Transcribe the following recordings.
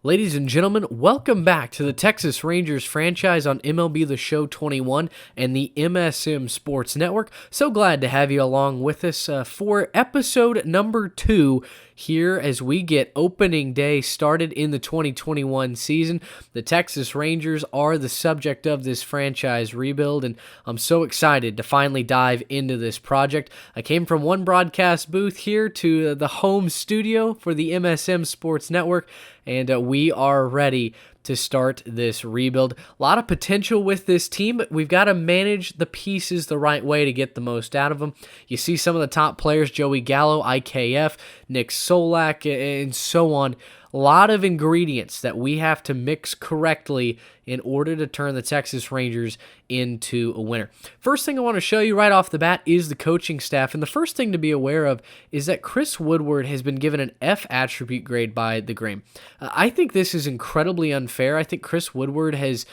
Ladies and gentlemen, welcome back to the Texas Rangers franchise on MLB The Show 21 and the MSM Sports Network. So glad to have you along with us for episode number 2 here as we get opening day started in the 2021 season. The Texas Rangers are the subject of this franchise rebuild, and I'm so excited to finally dive into this project. I came from one broadcast booth here to the home studio for the MSM Sports Network, and we are ready to start this rebuild. A lot of potential with this team, but we've got to manage the pieces the right way to get the most out of them. You see some of the top players, Joey Gallo, IKF, Nick Solak, and so on. A lot of ingredients that we have to mix correctly in order to turn the Texas Rangers into a winner. First thing I want to show you right off the bat is the coaching staff, and the first thing to be aware of is that Chris Woodward has been given an F attribute grade by the Graham. I think this is incredibly unfair. I think Chris Woodward has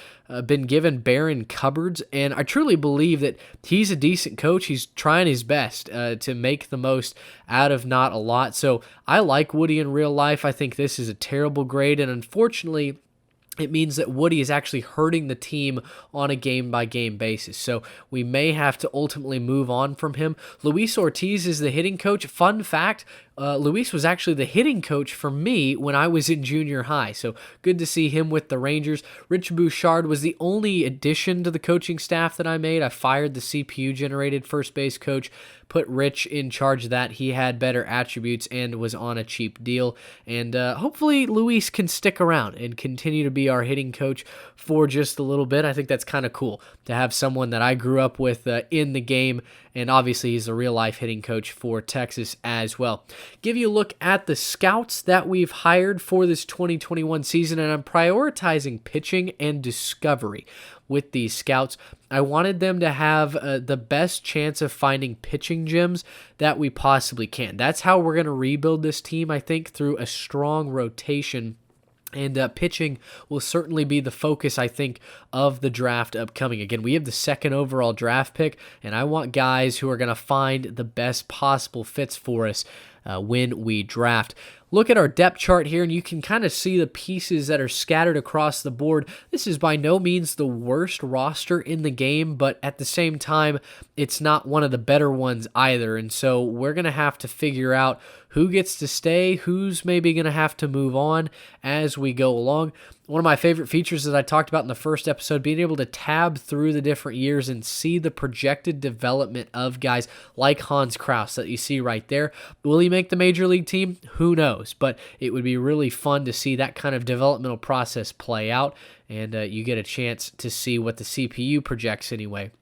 been given barren cupboards, and I truly believe that he's a decent coach. He's trying his best to make the most out of not a lot. So I like Woody in real life. I think this is a terrible grade, and unfortunately, it means that Woody is actually hurting the team on a game-by-game basis. So we may have to ultimately move on from him. Luis Ortiz is the hitting coach. Fun fact, Luis was actually the hitting coach for me when I was in junior high. So good to see him with the Rangers. Rich Bouchard was the only addition to the coaching staff that I made. I fired the CPU-generated first base coach, put Rich in charge of that. He had better attributes and was on a cheap deal. And hopefully Luis can stick around and continue to be our hitting coach for just a little bit. I think that's kind of cool to have someone that I grew up with in the game, and obviously he's a real-life hitting coach for Texas as well. Give you a look at the scouts that we've hired for this 2021 season, and I'm prioritizing pitching and discovery with these scouts. I wanted them to have the best chance of finding pitching gems that we possibly can. That's how we're going to rebuild this team, I think, through a strong rotation. And pitching will certainly be the focus, I think, of the draft upcoming. Again, we have the second overall draft pick, and I want guys who are going to find the best possible fits for us when we draft. Look at our depth chart here, and you can kind of see the pieces that are scattered across the board. This is by no means the worst roster in the game, but at the same time, it's not one of the better ones either. And so we're going to have to figure out who gets to stay, who's maybe going to have to move on as we go along. One of my favorite features that I talked about in the first episode, being able to tab through the different years and see the projected development of guys like Hans Kraus that you see right there. Will he make the major league team? Who knows? But it would be really fun to see that kind of developmental process play out, and you get a chance to see what the CPU projects anyway.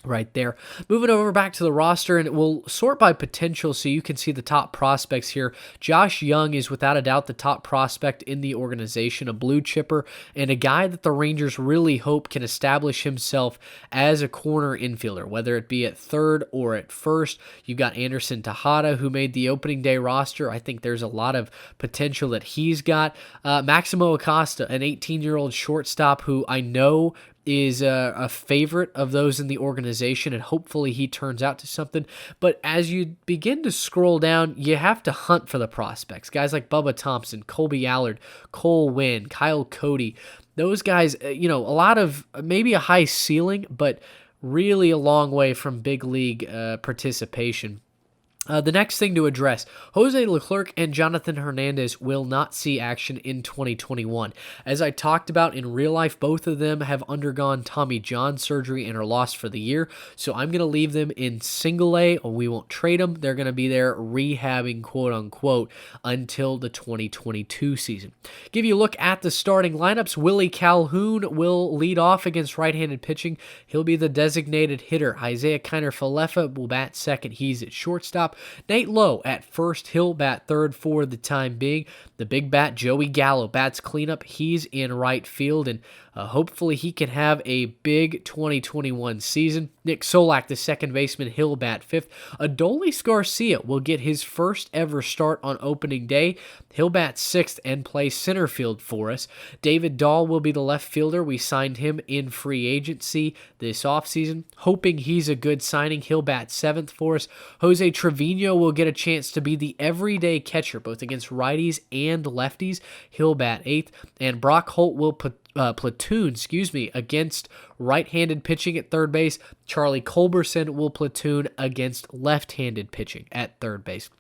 Right there. Moving over back to the roster, and we'll sort by potential so you can see the top prospects here. Josh Young is without a doubt the top prospect in the organization, a blue chipper, and a guy that the Rangers really hope can establish himself as a corner infielder, whether it be at third or at first. You've got Anderson Tejada, who made the opening day roster. I think there's a lot of potential that he's got. Maximo Acosta, an 18-year-old shortstop who I know is a favorite of those in the organization, and hopefully he turns out to something. But as you begin to scroll down, you have to hunt for the prospects. Guys like Bubba Thompson, Colby Allard, Cole Winn, Kyle Cody, those guys, a lot of maybe a high ceiling, but really a long way from big league participation. The next thing to address, Jose Leclerc and Jonathan Hernandez will not see action in 2021. As I talked about in real life, both of them have undergone Tommy John surgery and are lost for the year, so I'm going to leave them in single A, or we won't trade them. They're going to be there rehabbing, quote-unquote, until the 2022 season. Give you a look at the starting lineups. Willie Calhoun will lead off against right-handed pitching. He'll be the designated hitter. Isaiah Kiner-Falefa will bat second. He's at shortstop. Nate Lowe at first. He'll bat third for the time being. The big bat, Joey Gallo, bats cleanup. He's in right field, and hopefully he can have a big 2021 season. Nick Solak, the second baseman, he'll bat fifth. Adolis Garcia will get his first ever start on opening day. He'll bat sixth and play center field for us. David Dahl will be the left fielder. We signed him in free agency this offseason. Hoping he's a good signing, he'll bat seventh for us. Jose Trevino Trevino will get a chance to be the everyday catcher, both against righties and lefties. He'll bat 8th, and Brock Holt will platoon against right-handed pitching at third base. Charlie Culberson will platoon against left-handed pitching at third base.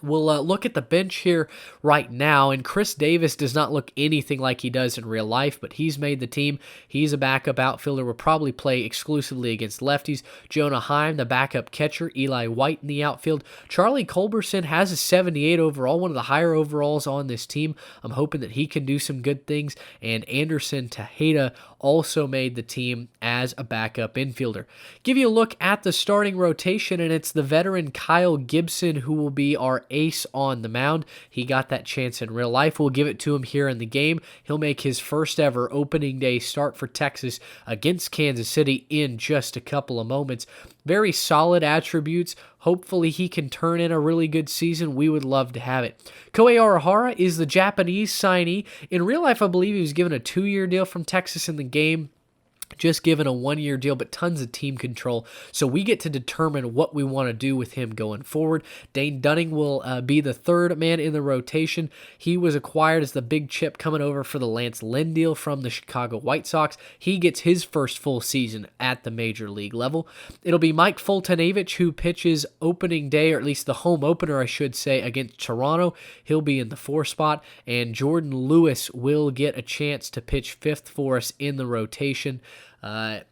We'll look at the bench here right now, and Chris Davis does not look anything like he does in real life, but he's made the team. He's a backup outfielder, will probably play exclusively against lefties. Jonah Heim, the backup catcher. Eli White in the outfield. Charlie Culberson has a 78 overall, one of the higher overalls on this team. I'm hoping that he can do some good things, and Anderson Tejeda also made the team as a backup infielder. Give you a look at the starting rotation, and it's the veteran Kyle Gibson who will be our ace on the mound. He got that chance in real life. We'll give it to him here in the game. He'll make his first ever opening day start for Texas against Kansas City in just a couple of moments. Very solid attributes. Hopefully he can turn in a really good season. We would love to have it. Kohei Arihara is the Japanese signee. In real life, I believe he was given a 2-year deal from Texas in the game. Just given a 1-year deal, but tons of team control. So we get to determine what we want to do with him going forward. Dane Dunning will be the third man in the rotation. He was acquired as the big chip coming over for the Lance Lynn deal from the Chicago White Sox. He gets his first full season at the major league level. It'll be Mike Foltynewicz who pitches opening day, or at least the home opener, I should say, against Toronto. He'll be in the 4 spot, and Jordan Lewis will get a chance to pitch 5th for us in the rotation.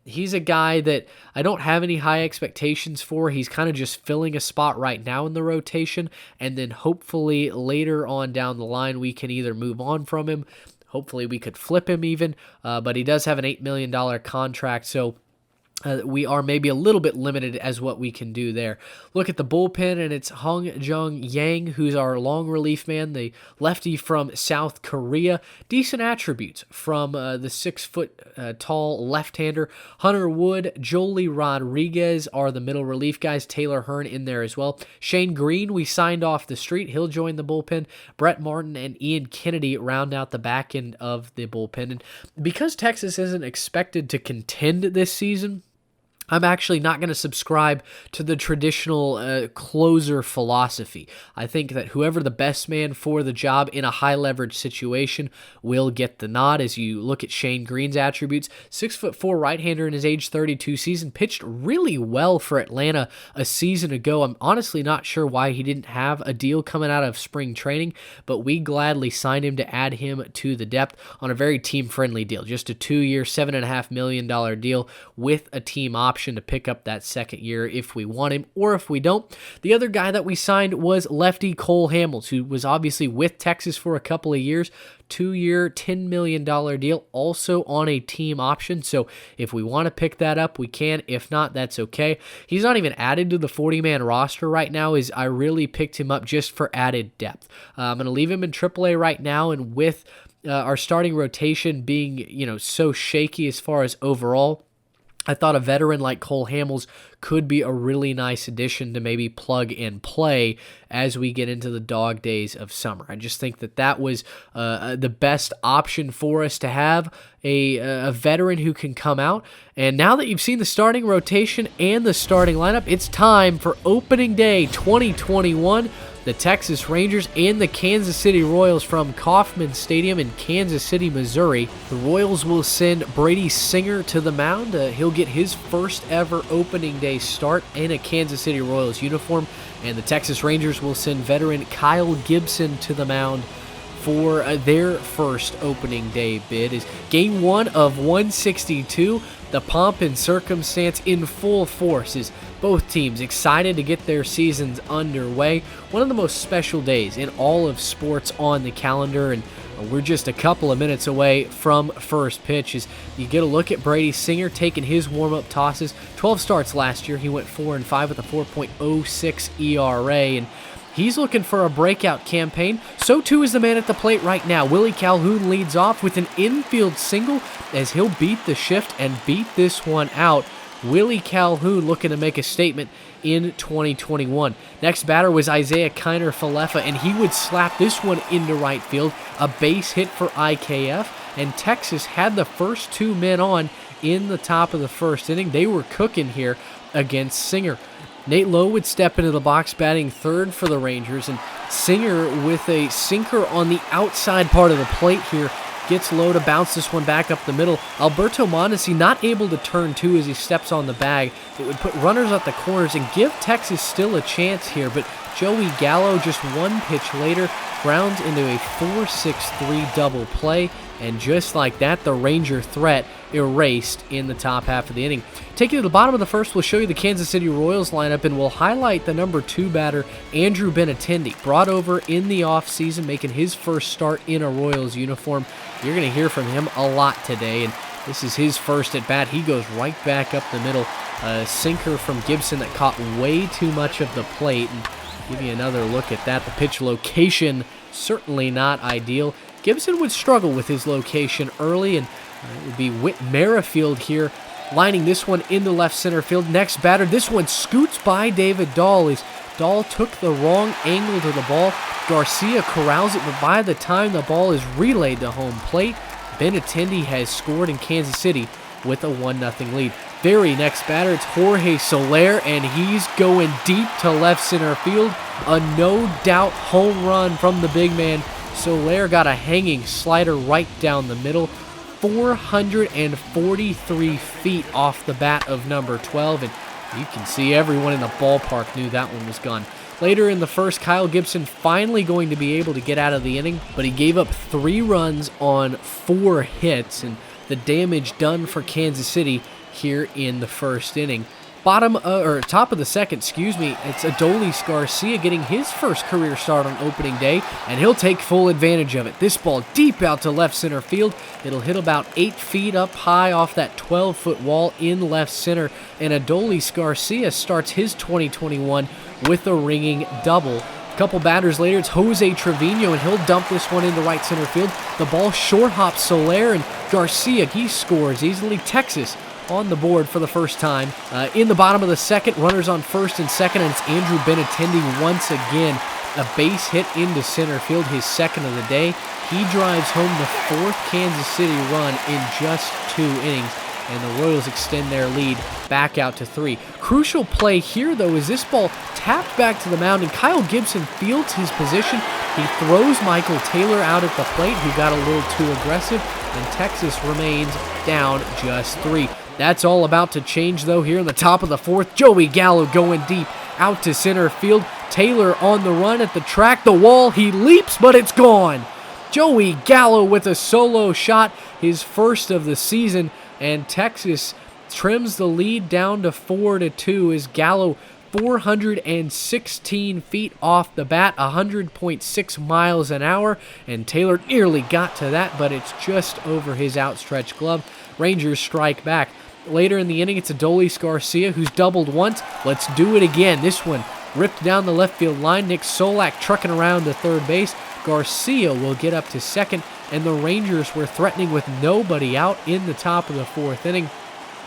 He's a guy that I don't have any high expectations for. He's kind of just filling a spot right now in the rotation, and then hopefully later on down the line we can either move on from him. Hopefully we could flip him even, but he does have an $8 million contract, so we are maybe a little bit limited as what we can do there. Look at the bullpen, and it's Hong Jung Yang, who's our long relief man, the lefty from South Korea. Decent attributes from the 6-foot-tall left-hander. Hunter Wood, Joely Rodriguez are the middle relief guys. Taylor Hearn in there as well. Shane Green, we signed off the street. He'll join the bullpen. Brett Martin and Ian Kennedy round out the back end of the bullpen. And because Texas isn't expected to contend this season, I'm actually not going to subscribe to the traditional closer philosophy. I think that whoever the best man for the job in a high-leverage situation will get the nod. As you look at Shane Green's attributes, 6'4" right-hander in his age 32 season, pitched really well for Atlanta a season ago. I'm honestly not sure why he didn't have a deal coming out of spring training, but we gladly signed him to add him to the depth on a very team-friendly deal. Just a 2-year, $7.5 million deal with a team option to pick up that second year if we want him or if we don't. The other guy that we signed was lefty Cole Hamels, who was obviously with Texas for a couple of years. 2-year, $10 million deal, also on a team option. So if we want to pick that up, we can. If not, that's okay. He's not even added to the 40-man roster right now, as I really picked him up just for added depth. I'm going to leave him in AAA right now, and with our starting rotation being, so shaky as far as overall, I thought a veteran like Cole Hamels could be a really nice addition to maybe plug and play as we get into the dog days of summer. I just think that was the best option for us to have a veteran who can come out. And now that you've seen the starting rotation and the starting lineup, it's time for opening day 2021. The Texas Rangers and the Kansas City Royals from Kauffman Stadium in Kansas City, Missouri. The Royals will send Brady Singer to the mound. He'll get his first ever opening day start in a Kansas City Royals uniform. And the Texas Rangers will send veteran Kyle Gibson to the mound for their first opening day bid. Is game 1 of 162. The pomp and circumstance in full force is both teams excited to get their seasons underway. One of the most special days in all of sports on the calendar, and we're just a couple of minutes away from first pitch. As you get a look at Brady Singer taking his warm-up tosses. 12 starts last year. He went 4-5 with a 4.06 ERA, and he's looking for a breakout campaign. So too is the man at the plate right now. Willie Calhoun leads off with an infield single as he'll beat the shift and beat this one out. Willie Calhoun looking to make a statement in 2021. Next batter was Isaiah Kiner-Falefa, and he would slap this one into right field. A base hit for IKF, and Texas had the first 2 men on in the top of the first inning. They were cooking here against Singer. Nate Lowe would step into the box batting third for the Rangers, and Singer with a sinker on the outside part of the plate here gets Lowe to bounce this one back up the middle. Alberto Mondesi not able to turn two as he steps on the bag. It would put runners at the corners and give Texas still a chance here, but Joey Gallo just one pitch later grounds into a 4-6-3 double play, and just like that, the Ranger threat erased in the top half of the inning. Taking to the bottom of the first, we'll show you the Kansas City Royals lineup, and we'll highlight the number 2 batter, Andrew Benintendi, brought over in the offseason, making his first start in a Royals uniform. You're going to hear from him a lot today, and this is his first at bat. He goes right back up the middle. A sinker from Gibson that caught way too much of the plate, and give you another look at that. The pitch location certainly not ideal. Gibson would struggle with his location early, and it would be Whit Merrifield here lining this one into left center field. Next batter, this one scoots by David Dahl as Dahl took the wrong angle to the ball. Garcia corrals it, but by the time the ball is relayed to home plate, Benintendi has scored in Kansas City with a 1-0 lead. Very next batter, it's Jorge Soler, and he's going deep to left center field. A no-doubt home run from the big man. Soler got a hanging slider right down the middle. 443 feet off the bat of number 12, and you can see everyone in the ballpark knew that one was gone. Later in the first, Kyle Gibson finally going to be able to get out of the inning, but he gave up 3 runs on 4 hits, and the damage done for Kansas City here in the first inning. Top of the second, it's Adolis Garcia getting his first career start on opening day, and he'll take full advantage of it. This ball deep out to left center field. It'll hit about 8 feet up high off that 12-foot wall in left center, and Adolis Garcia starts his 2021 with a ringing double. A couple batters later, it's Jose Trevino, and he'll dump this one into right center field. The ball short hops Soler, and Garcia, he scores easily. Texas on the board for the first time. In the bottom of the second, runners on first and second, and it's Andrew Benintendi once again. A base hit into center field, his second of the day. He drives home the 4th Kansas City run in just 2 innings, and the Royals extend their lead back out to 3. Crucial play here, though, is this ball tapped back to the mound, and Kyle Gibson fields his position. He throws Michael Taylor out at the plate, who got a little too aggressive, and Texas remains down just 3. That's all about to change, though, here in the top of the 4th. Joey Gallo going deep out to center field. Taylor on the run at the track. The wall, he leaps, but it's gone. Joey Gallo with a solo shot, his first of the season, and Texas trims the lead down to 4-2 as Gallo 416 feet off the bat, 100.6 miles an hour, and Taylor nearly got to that, but it's just over his outstretched glove. Rangers strike back. Later in the inning, it's Adolis Garcia, who's doubled once. Let's do it again. This one ripped down the left field line. Nick Solak trucking around to third base. Garcia will get up to second, and the Rangers were threatening with nobody out in the top of the 4th inning.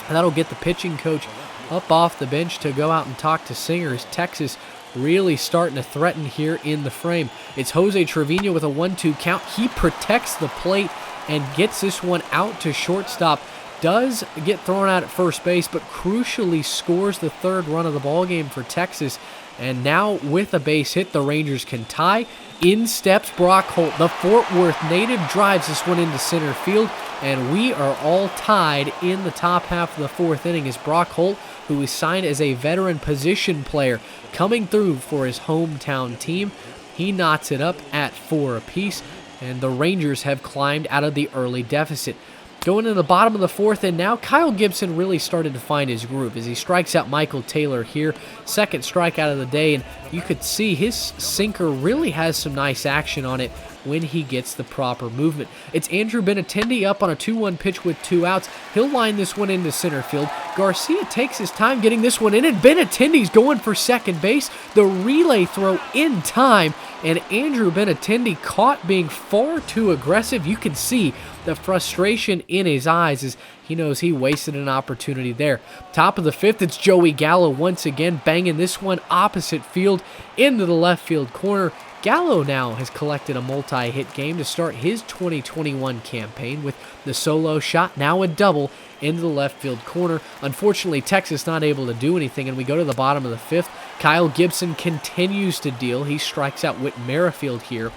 That'll get the pitching coach up off the bench to go out and talk to Singer as Texas really starting to threaten here in the frame. It's Jose Trevino with a 1-2 count. He protects the plate and gets this one out to shortstop. Does get thrown out at first base, but crucially scores the 3rd run of the ballgame for Texas. And now with a base hit, the Rangers can tie. In steps Brock Holt. The Fort Worth native drives this one into center field, and we are all tied in the top half of the 4th inning as Brock Holt, who is signed as a veteran position player, coming through for his hometown team. He knots it up at 4 apiece, and the Rangers have climbed out of the early deficit. Going to the bottom of the 4th, and now Kyle Gibson really started to find his groove as he strikes out Michael Taylor here. 2nd strikeout of the day, and you could see his sinker really has some nice action on it when he gets the proper movement. It's Andrew Benintendi up on a 2-1 pitch with 2 outs. He'll line this one into center field. Garcia takes his time getting this one in, and Benintendi's going for second base. The relay throw in time, and Andrew Benintendi caught being far too aggressive. You can see the frustration in his eyes as he knows he wasted an opportunity there. Top of the 5th, it's Joey Gallo once again banging this one opposite field into the left field corner. Gallo now has collected a multi-hit game to start his 2021 campaign with the solo shot, now a double into the left field corner. Unfortunately, Texas not able to do anything, and we go to the bottom of the fifth. Kyle Gibson continues to deal. He strikes out Whit Merrifield here.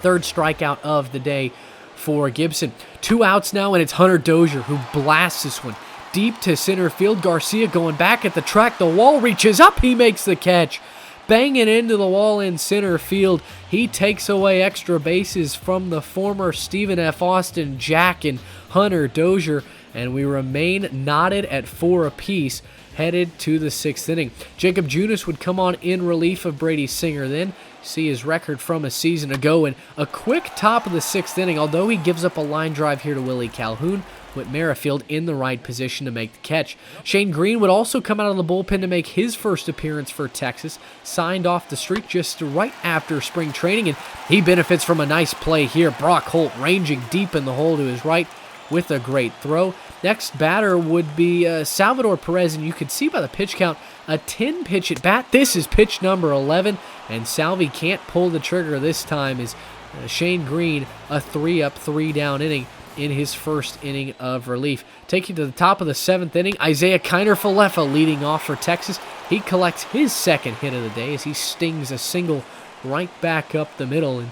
Third strikeout of the day for Gibson. 2 outs now, and it's Hunter Dozier who blasts this one deep to center field. Garcia going back at the track. The wall reaches up. He makes the catch. Banging into the wall in center field. He takes away extra bases from the former Stephen F. Austin, Jack, and Hunter Dozier, and we remain knotted at 4 apiece, headed to the 6th inning. Jacob Junis would come on in relief of Brady Singer then. See his record from a season ago, and a quick top of the 6th inning, although he gives up a line drive here to Willie Calhoun, with Merrifield in the right position to make the catch. Shane Green would also come out of the bullpen to make his first appearance for Texas, signed off the streak just right after spring training, and he benefits from a nice play here. Brock Holt ranging deep in the hole to his right with a great throw. Next batter would be Salvador Perez, and you could see by the pitch count, a 10-pitch at bat. This is pitch number 11, and Salvi can't pull the trigger this time as Shane Green, a 3-up, 3-down inning in his first inning of relief. Taking to the top of the 7th inning, Isaiah Kiner-Falefa leading off for Texas. He collects his second hit of the day as he stings a single right back up the middle. And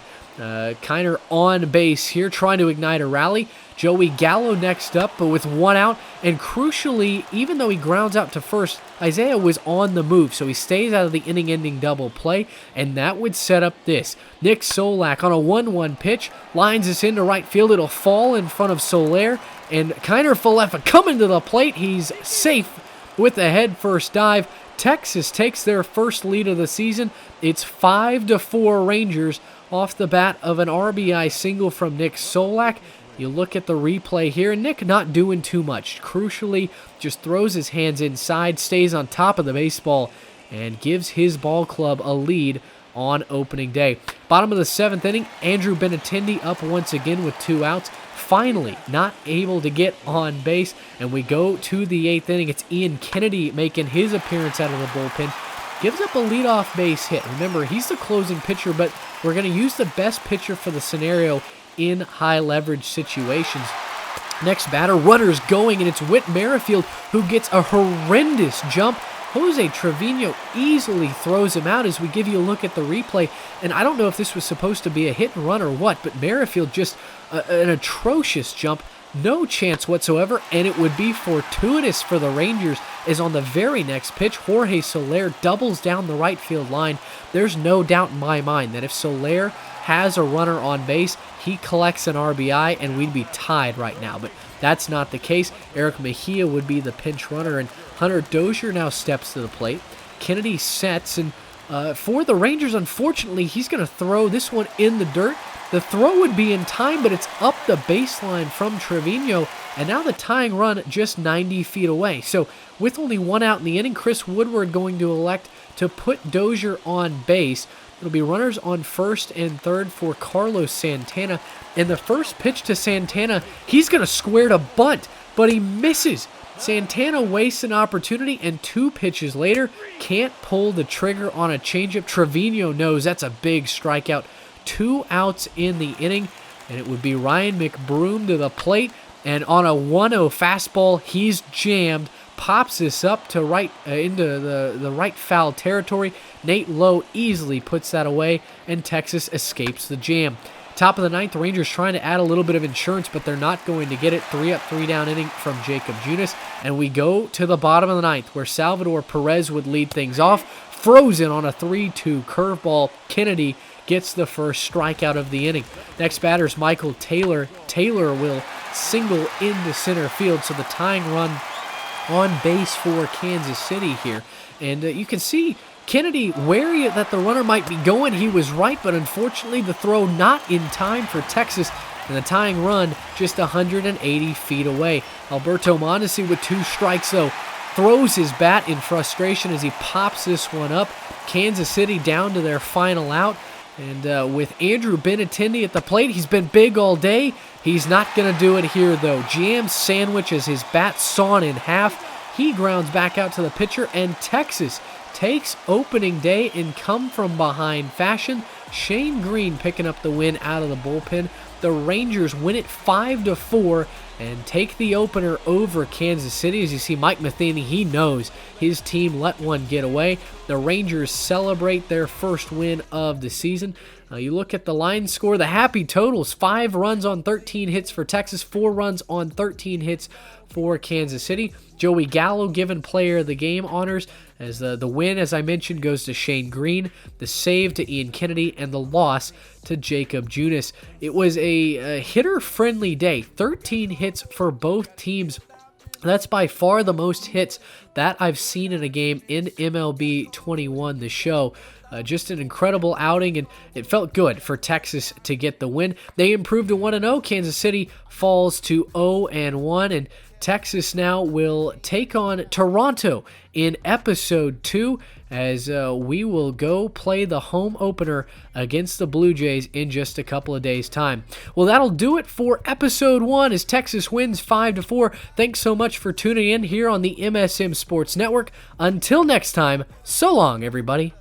Kiner on base here, trying to ignite a rally. Joey Gallo next up, but with 1 out. And crucially, even though he grounds out to first, Isaiah was on the move, so he stays out of the inning-ending double play, and that would set up this. Nick Solak on a 1-1 pitch, lines this into right field. It'll fall in front of Soler, and Kiner-Falefa coming to the plate. He's safe with a head-first dive. Texas takes their first lead of the season. It's 5-4 Rangers off the bat of an RBI single from Nick Solak. You look at the replay here, and Nick not doing too much. Crucially, just throws his hands inside, stays on top of the baseball, and gives his ball club a lead on opening day. Bottom of the 7th inning, Andrew Benintendi up once again with 2 outs. Finally, not able to get on base, and we go to the 8th inning. It's Ian Kennedy making his appearance out of the bullpen. Gives up a leadoff base hit. Remember, he's the closing pitcher, but we're going to use the best pitcher for the scenario in high leverage situations. Next batter, runners going, and it's Whit Merrifield who gets a horrendous jump. Jose Trevino easily throws him out as we give you a look at the replay. And I don't know if this was supposed to be a hit and run or what, but Merrifield just an atrocious jump. No chance whatsoever, and it would be fortuitous for the Rangers as on the very next pitch, Jorge Soler doubles down the right field line. There's no doubt in my mind that if Soler has a runner on base, he collects an RBI, and we'd be tied right now. But that's not the case. Eric Mejia would be the pinch runner, and Hunter Dozier now steps to the plate. Kennedy sets, and for the Rangers, unfortunately, he's going to throw this one in the dirt. The throw would be in time, but it's up the baseline from Trevino, and now the tying run just 90 feet away. So with only 1 out in the inning, Chris Woodward going to elect to put Dozier on base. It'll be runners on first and third for Carlos Santana. And the first pitch to Santana, he's going to square to bunt, but he misses. Santana wastes an opportunity, and 2 pitches later, can't pull the trigger on a changeup. Trevino knows that's a big strikeout. 2 outs in the inning, and it would be Ryan McBroom to the plate. And on a 1-0 fastball, he's jammed. Pops this up to right into the right foul territory. Nate Lowe easily puts that away, and Texas escapes the jam. Top of the 9th, the Rangers trying to add a little bit of insurance, but they're not going to get it. 3-up, 3-down inning from Jacob Junis. And we go to the bottom of the 9th, where Salvador Perez would lead things off. Frozen on a 3-2 curveball. Kennedy gets the first strikeout of the inning. Next batter is Michael Taylor. Taylor will single into center field, so the tying run on base for Kansas City here. And you can see Kennedy wary that the runner might be going. He was right, but unfortunately the throw not in time for Texas, and the tying run just 180 feet away. Alberto Mondesi with 2 strikes, though, throws his bat in frustration as he pops this one up. Kansas City down to their final out. And with Andrew Benintendi at the plate, he's been big all day. He's not going to do it here, though. Jam sandwich as his bat sawn in half. He grounds back out to the pitcher, and Texas takes opening day in come-from-behind fashion. Shane Green picking up the win out of the bullpen. The Rangers win it 5-4 and take the opener over Kansas City. As you see, Mike Matheny, he knows his team let one get away. The Rangers celebrate their first win of the season. You look at the line score, the happy totals: 5 runs on 13 hits for Texas, 4 runs on 13 hits for Kansas City. Joey Gallo given player of the game honors, as the win, as I mentioned, goes to Shane Green, the save to Ian Kennedy, and the loss to Jacob Junis. It was a hitter-friendly day, 13 hits for both teams. That's by far the most hits that I've seen in a game in MLB 21, the show. Just an incredible outing, and it felt good for Texas to get the win. They improved to 1-0. Kansas City falls to 0-1, and Texas now will take on Toronto in Episode 2, as we will go play the home opener against the Blue Jays in just a couple of days' time. Well, that'll do it for Episode 1 as Texas wins 5-4. Thanks so much for tuning in here on the MSM Sports Network. Until next time, so long, everybody.